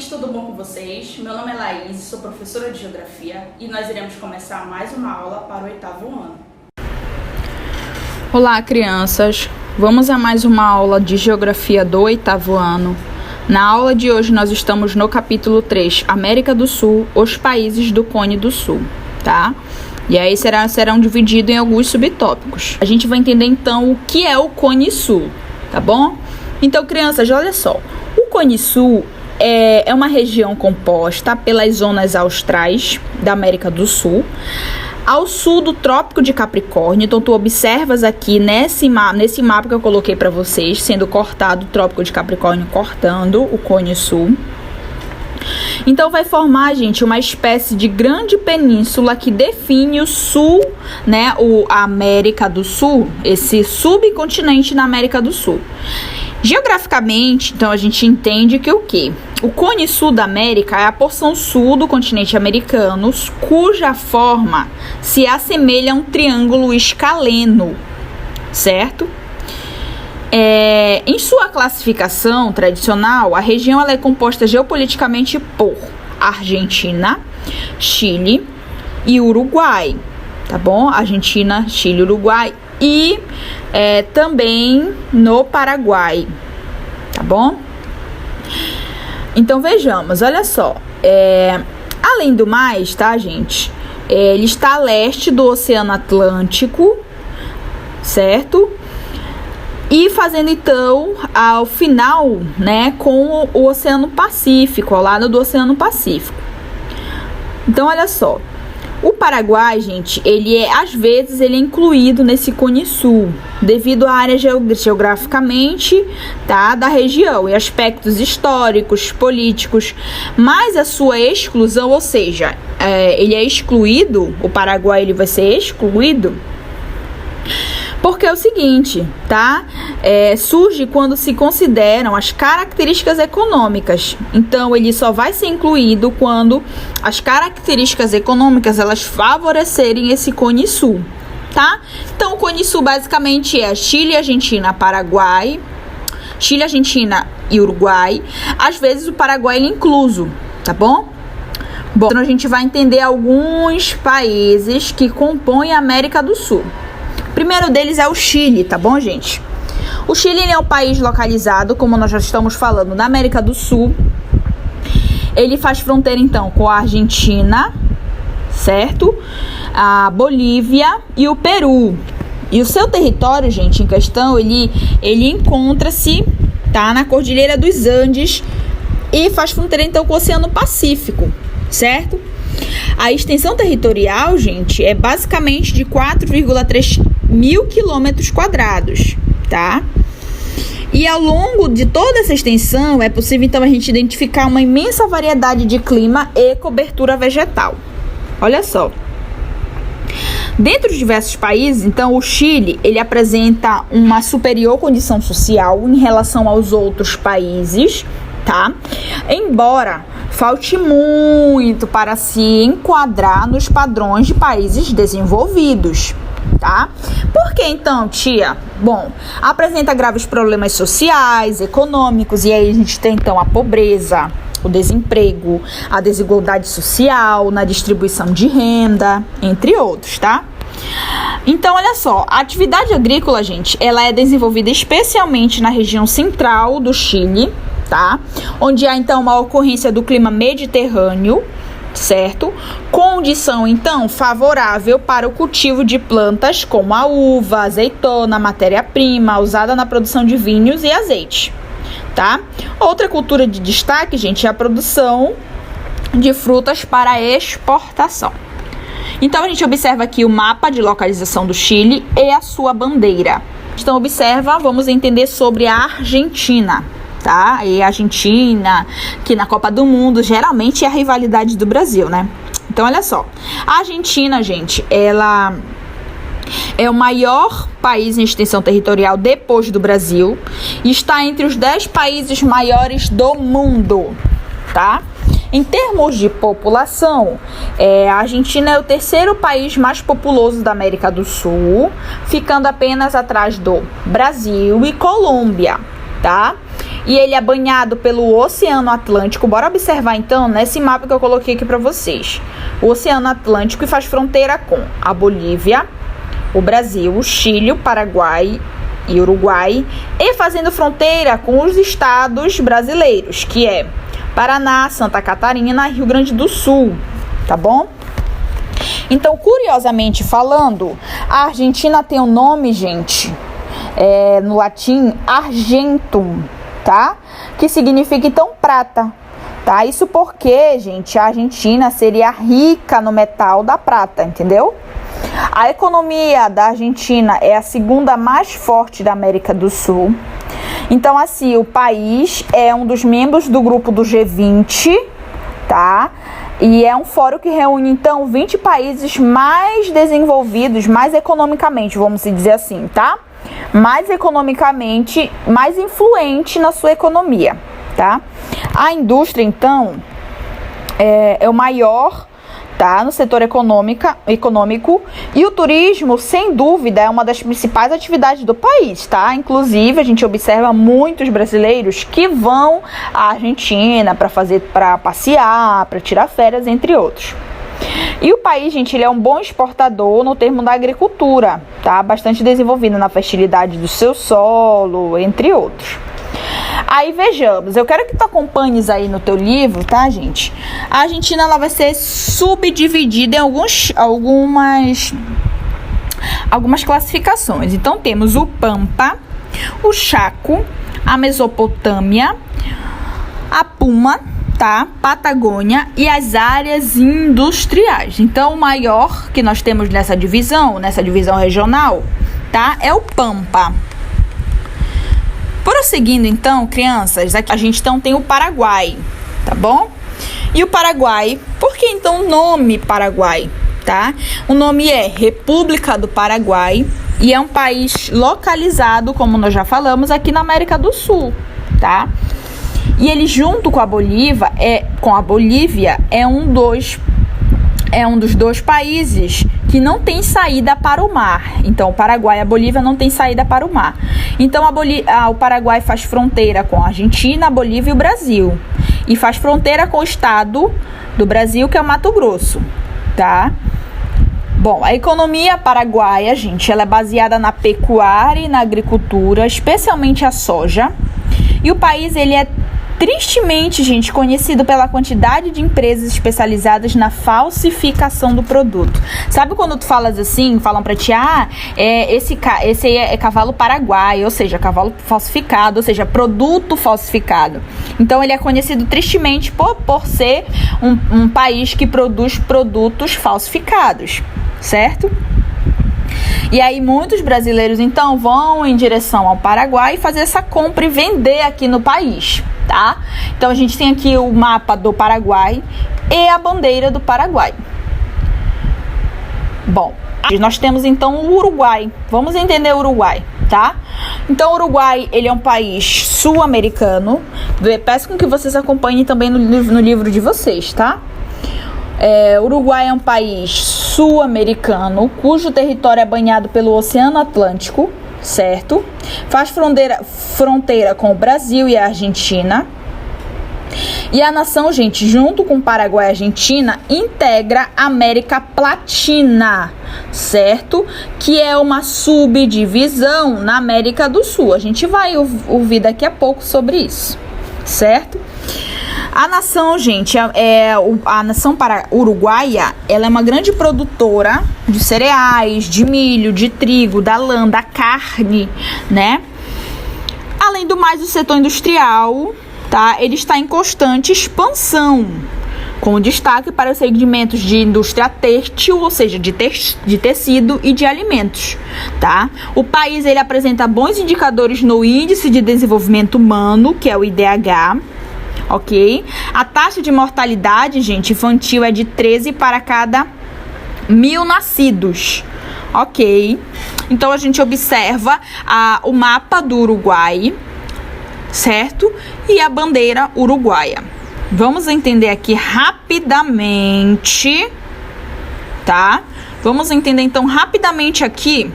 gente, tudo bom com vocês? Meu nome é Laís, sou professora de Geografia e nós iremos começar mais uma aula para o 8º ano. Olá, crianças! Vamos a mais uma aula de Geografia do 8º ano. Na aula de hoje nós estamos no capítulo 3, América do Sul, os países do Cone do Sul, tá? E aí serão divididos em alguns subtópicos. A gente vai entender então o que é o Cone Sul, tá bom? Então, crianças, olha só. O Cone Sul é uma região composta pelas zonas austrais da América do Sul, ao sul do Trópico de Capricórnio. Então, tu observas aqui nesse mapa que eu coloquei para vocês, sendo cortado o Trópico de Capricórnio, cortando o Cone Sul. Então, vai formar, gente, uma espécie de grande península que define o sul, né, a América do Sul, esse subcontinente na América do Sul. Geograficamente, então, a gente entende que o quê? O Cone Sul da América é a porção sul do continente americano, cuja forma se assemelha a um triângulo escaleno, certo? Em sua classificação tradicional, a região ela é composta geopoliticamente por Argentina, Chile e Uruguai, tá bom? Argentina, Chile, Uruguai e também no Paraguai, tá bom? Então vejamos, olha só, além do mais, tá, gente? Ele está a leste do Oceano Atlântico, certo? E fazendo então ao final, né, com o Oceano Pacífico, ao lado do Oceano Pacífico. Então, olha só. O Paraguai, gente, às vezes ele é incluído nesse Cone Sul, devido à área geograficamente, tá, da região e aspectos históricos, políticos, mas a sua exclusão, ou seja, ele é excluído, o Paraguai ele vai ser excluído, porque é o seguinte, tá? Surge quando se consideram as características econômicas. Então, ele só vai ser incluído quando as características econômicas elas favorecerem esse Cone Sul, tá? Então, o Cone Sul basicamente é Chile, Argentina, Paraguai, Chile, Argentina e Uruguai. Às vezes o Paraguai é incluso, tá bom? Bom, então a gente vai entender alguns países que compõem a América do Sul. O primeiro deles é o Chile, tá bom, gente? O Chile é um país localizado, como nós já estamos falando, na América do Sul. Ele faz fronteira, então, com a Argentina, certo? A Bolívia e o Peru. E o seu território, gente, em questão, ele encontra-se, tá, na Cordilheira dos Andes e faz fronteira, então, com o Oceano Pacífico, certo? A extensão territorial, gente, é basicamente de 4,3 mil quilômetros quadrados, tá? E ao longo de toda essa extensão é possível, então, a gente identificar uma imensa variedade de clima e cobertura vegetal. Olha só. Dentro de diversos países, então, o Chile, ele apresenta uma superior condição social em relação aos outros países, tá? Embora falte muito para se enquadrar nos padrões de países desenvolvidos, tá? Por que então, tia? Bom, apresenta graves problemas sociais, econômicos, e aí a gente tem então a pobreza, o desemprego, a desigualdade social na distribuição de renda, entre outros, tá? Então, olha só, a atividade agrícola, gente, ela é desenvolvida especialmente na região central do Chile, tá? Onde há, então, uma ocorrência do clima mediterrâneo, certo? Condição, então, favorável para o cultivo de plantas como a uva, azeitona, matéria-prima usada na produção de vinhos e azeite, tá? Outra cultura de destaque, gente, é a produção de frutas para exportação. Então, a gente observa aqui o mapa de localização do Chile e a sua bandeira. Então, observa, vamos entender sobre a Argentina, tá? E a Argentina, que na Copa do Mundo, geralmente é a rivalidade do Brasil, né? Então, olha só. A Argentina, gente, ela é o maior país em extensão territorial depois do Brasil e está entre os 10 países maiores do mundo, tá? Em termos de população, a Argentina é o terceiro país mais populoso da América do Sul, ficando apenas atrás do Brasil e Colômbia, tá? e ele é banhado pelo Oceano Atlântico. Bora observar então nesse mapa que eu coloquei aqui para vocês. O Oceano Atlântico e faz fronteira com a Bolívia, o Brasil, o Chile, o Paraguai e Uruguai, e fazendo fronteira com os estados brasileiros, que é Paraná, Santa Catarina e Rio Grande do Sul, tá bom? Então, curiosamente falando, a Argentina tem um nome, gente, no latim, argentum, tá? Que significa, então, prata, tá? Isso porque, gente, a Argentina seria rica no metal da prata, entendeu? A economia da Argentina é a segunda mais forte da América do Sul. Então, assim, o país é um dos membros do grupo do G20, tá? E é um fórum que reúne, então, 20 países mais desenvolvidos, mais economicamente, vamos dizer assim, tá? Mais economicamente, mais influente na sua economia, tá? A indústria, então, é o maior, tá, no setor econômico, e o turismo, sem dúvida, é uma das principais atividades do país, tá? Inclusive, a gente observa muitos brasileiros que vão à Argentina para passear, para tirar férias, entre outros. E o país, gente, ele é um bom exportador no termo da agricultura, tá? Bastante desenvolvido na fertilidade do seu solo, entre outros. Aí vejamos, eu quero que tu acompanhes aí no teu livro, tá, gente? A Argentina, ela vai ser subdividida em algumas classificações. Então temos o Pampa, o Chaco, a Mesopotâmia, a Puna, tá? Patagônia e as áreas industriais. Então o maior que nós temos nessa divisão regional, tá? É o Pampa. Prosseguindo, então, crianças, aqui a gente então tem o Paraguai, tá bom? E o Paraguai, por que então o nome Paraguai, tá? O nome é República do Paraguai e é um país localizado, como nós já falamos, aqui na América do Sul, tá? E ele, junto com a Bolívia, é um dos dois países que não tem saída para o mar. Então, o Paraguai e a Bolívia não tem saída para o mar. Então, o Paraguai faz fronteira com a Argentina, a Bolívia e o Brasil. E faz fronteira com o estado do Brasil, que é o Mato Grosso, tá? Bom, a economia paraguaia, gente, ela é baseada na pecuária e na agricultura, especialmente a soja. E o país, ele é tristemente, gente, conhecido pela quantidade de empresas especializadas na falsificação do produto. Sabe quando tu falas assim, falam pra ti, esse aí é cavalo paraguaio, ou seja, cavalo falsificado, ou seja, produto falsificado. Então ele é conhecido tristemente por ser um país que produz produtos falsificados, certo? E aí muitos brasileiros então vão em direção ao Paraguai fazer essa compra e vender aqui no país, tá? Então a gente tem aqui o mapa do Paraguai e a bandeira do Paraguai. Bom, nós temos então o Uruguai. Vamos entender o Uruguai, tá? Então o Uruguai, ele é um país sul-americano. Peço que vocês acompanhem também no livro de vocês, tá? O Uruguai é um país sul-americano, cujo território é banhado pelo Oceano Atlântico, certo? Faz fronteira com o Brasil e a Argentina. E a nação, gente, junto com o Paraguai e a Argentina, integra a América Latina, certo? Que é uma subdivisão na América do Sul. A gente vai ouvir daqui a pouco sobre isso, certo? A nação, gente, a nação uruguaia, ela é uma grande produtora de cereais, de milho, de trigo, da lã, da carne, né? Além do mais, o setor industrial, tá? Ele está em constante expansão, com destaque para os segmentos de indústria têxtil, ou seja, de tecido e de alimentos, tá? O país, ele apresenta bons indicadores no Índice de Desenvolvimento Humano, que é o IDH, ok? A taxa de mortalidade, gente, infantil é de 13 para cada 1.000 nascidos, ok? Então, a gente observa o mapa do Uruguai, certo? E a bandeira uruguaia. Vamos entender aqui rapidamente, tá? Vamos entender, então, rapidamente aqui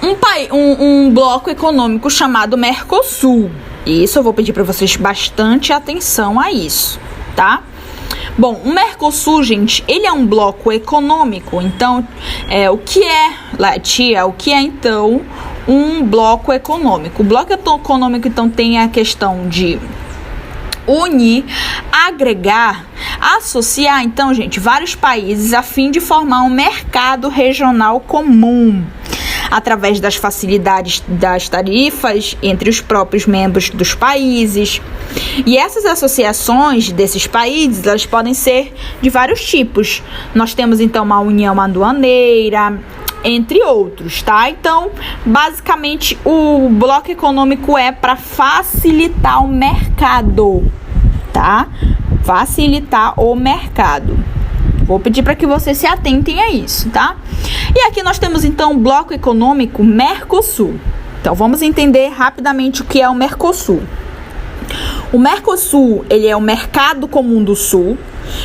um bloco econômico chamado Mercosul. E isso eu vou pedir para vocês bastante atenção a isso, tá? Bom, o Mercosul, gente, ele é um bloco econômico. Então, o que é então um bloco econômico? O bloco econômico, então, tem a questão de unir, agregar, associar, então, gente, vários países a fim de formar um mercado regional comum, através das facilidades das tarifas entre os próprios membros dos países. E essas associações desses países, elas podem ser de vários tipos. Nós temos, então, uma união aduaneira, entre outros, tá? Então, basicamente, o bloco econômico é para facilitar o mercado, tá? Facilitar o mercado. Vou pedir para que vocês se atentem a isso, tá? E aqui nós temos, então, o bloco econômico Mercosul. Então, vamos entender rapidamente o que é o Mercosul. O Mercosul, ele é o Mercado Comum do Sul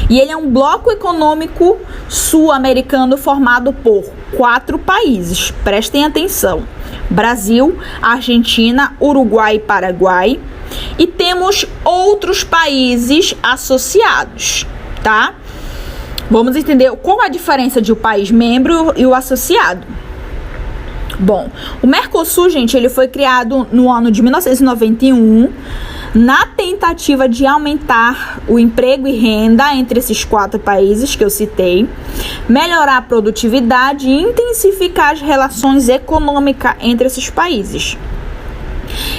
e ele é um bloco econômico sul-americano formado por 4 países. Prestem atenção: Brasil, Argentina, Uruguai e Paraguai. E temos outros países associados, tá? Vamos entender qual a diferença de o país membro e o associado. Bom, o Mercosul, gente, ele foi criado no ano de 1991, na tentativa de aumentar o emprego e renda entre esses 4 países que eu citei, melhorar a produtividade e intensificar as relações econômicas entre esses países.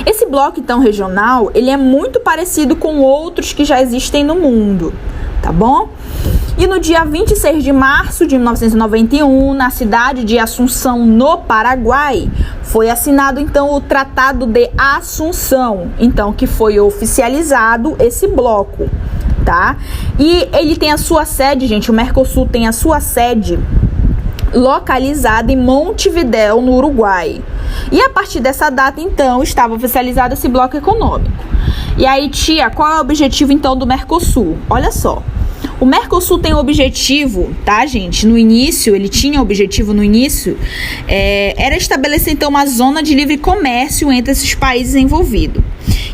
Esse bloco, então, regional, ele é muito parecido com outros que já existem no mundo, tá bom? E no dia 26 de março de 1991, na cidade de Assunção, no Paraguai, foi assinado, então, o Tratado de Assunção, então, que foi oficializado esse bloco, tá? E ele tem a sua sede, gente, o Mercosul tem a sua sede localizada em Montevidéu, no Uruguai. E a partir dessa data, então, estava oficializado esse bloco econômico. E aí, tia, qual é o objetivo, então, do Mercosul? Olha só. O Mercosul tem o objetivo, tá, gente? No início, ele tinha o objetivo era estabelecer, então, uma zona de livre comércio entre esses países envolvidos.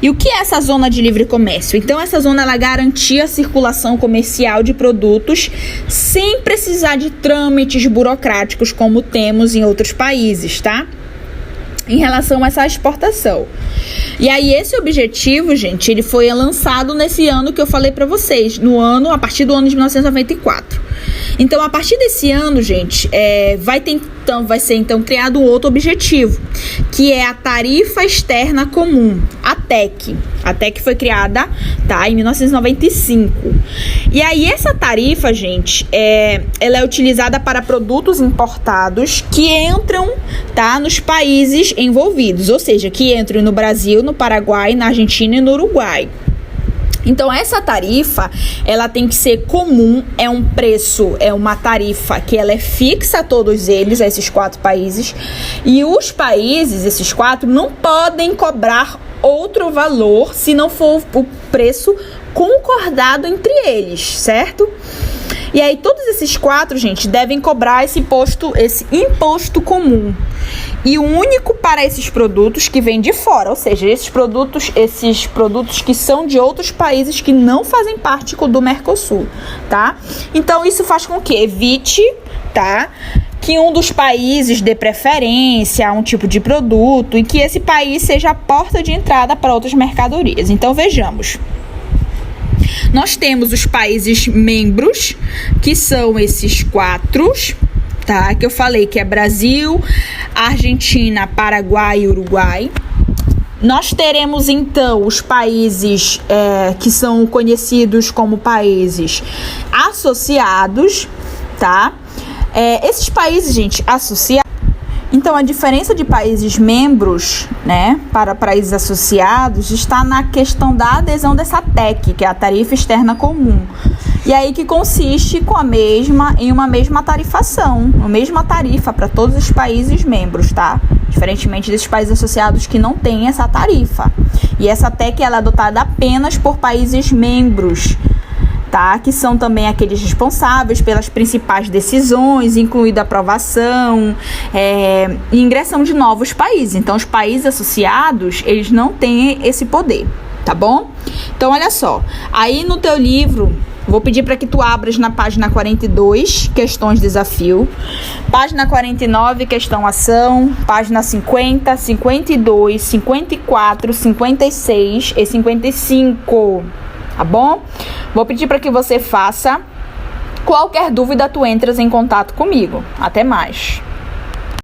E o que é essa zona de livre comércio? Então, essa zona, ela garantia a circulação comercial de produtos sem precisar de trâmites burocráticos como temos em outros países, tá? Em relação a essa exportação. E aí, esse objetivo, gente, ele foi lançado nesse ano que eu falei pra vocês, a partir do ano de 1994. Então, a partir desse ano, gente, vai ser então criado um outro objetivo, que é a Tarifa Externa Comum, a TEC. A TEC foi criada, tá, em 1995. E aí, essa tarifa, gente, ela é utilizada para produtos importados que entram, tá, nos países envolvidos, ou seja, que entram no Brasil, no Paraguai, na Argentina e no Uruguai. Então, essa tarifa, ela tem que ser comum, é um preço, é uma tarifa que ela é fixa a todos eles, a esses 4 países, e os países, esses 4, não podem cobrar outro valor se não for o preço concordado entre eles, certo? E aí, todos esses 4, gente, devem cobrar esse imposto comum. E o único para esses produtos que vêm de fora, ou seja, esses produtos que são de outros países que não fazem parte do Mercosul, tá? Então, isso faz com que evite, tá, que um dos países dê preferência a um tipo de produto e que esse país seja a porta de entrada para outras mercadorias. Então, vejamos. Nós temos os países membros, que são esses 4, tá? Que eu falei, que é Brasil, Argentina, Paraguai e Uruguai. Nós teremos, então, os países que são conhecidos como países associados, tá? Esses países, gente, associados. Então, a diferença de países membros, né, para países associados, está na questão da adesão dessa TEC, que é a Tarifa Externa Comum. E aí que consiste em uma mesma tarifação, uma mesma tarifa para todos os países membros, tá? Diferentemente desses países associados que não têm essa tarifa. E essa TEC, ela é adotada apenas por países membros, tá? Que são também aqueles responsáveis pelas principais decisões, incluindo aprovação e ingressão de novos países. Então, os países associados, eles não têm esse poder, tá bom? Então, olha só, aí no teu livro, vou pedir para que tu abras na página 42, questões desafio, página 49, questão ação, página 50, 52, 54, 56 e 55, tá bom? Vou pedir para que você faça. Qualquer dúvida, tu entras em contato comigo. Até mais.